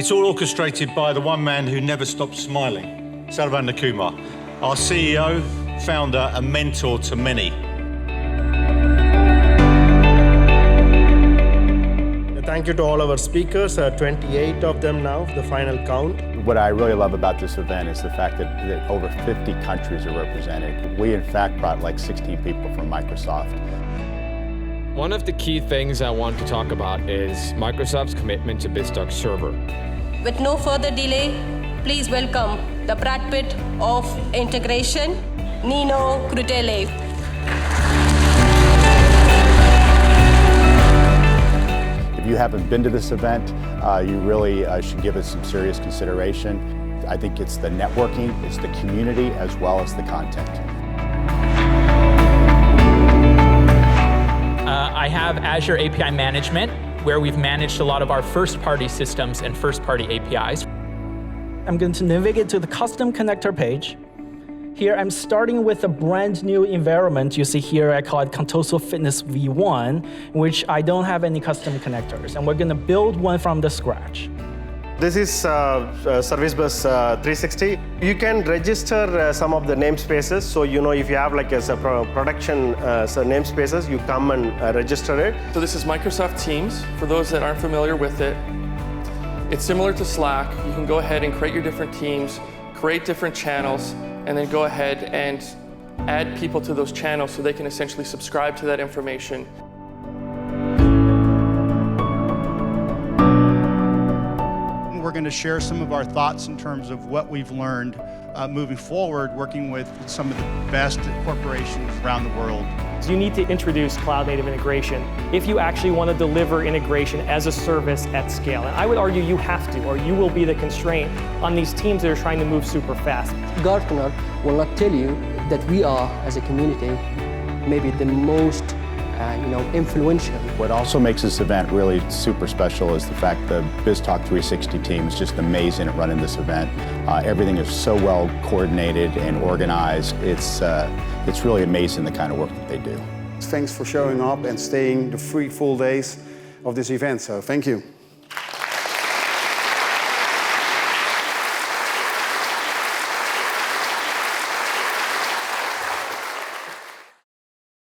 It's all orchestrated by the one man who never stops smiling, Saravanan Kumar, our CEO, founder and mentor to many. Thank you to all our speakers, 28 of them now, the final count. What I really love about this event is the fact that over 50 countries are represented. We in fact brought like 16 people from Microsoft. One of the key things I want to talk about is Microsoft's commitment to BizTalk Server. With no further delay, please welcome the Brad Pitt of integration, Nino Crutele. If you haven't been to this event, you really should give it some serious consideration. I think it's the networking, it's the community, as well as the content. I have Azure API Management, where we've managed a lot of our first-party systems and first-party APIs. I'm going to navigate to the custom connector page. Here, I'm starting with a brand new environment. You see here, I call it Contoso Fitness V1, in which I don't have any custom connectors, and we're going to build one from the scratch. This is Service Bus 360. You can register some of the namespaces. So, if you have like a production namespaces, you come and register it. So this is Microsoft Teams. For those that aren't familiar with it, it's similar to Slack. You can go ahead and create your different teams, create different channels, and then go ahead and add people to those channels so they can essentially subscribe to that information. We're going to share some of our thoughts in terms of what we've learned moving forward, working with some of the best corporations around the world. You need to introduce cloud-native integration if you actually want to deliver integration as a service at scale. And I would argue you have to, or you will be the constraint on these teams that are trying to move super fast. Gartner will not tell you that we are, as a community, maybe the most influential. What also makes this event really super special is the fact the BizTalk 360 team is just amazing at running this event. Everything is so well coordinated and organized. It's really amazing the kind of work that they do. Thanks for showing up and staying the 3 full days of this event, so thank you.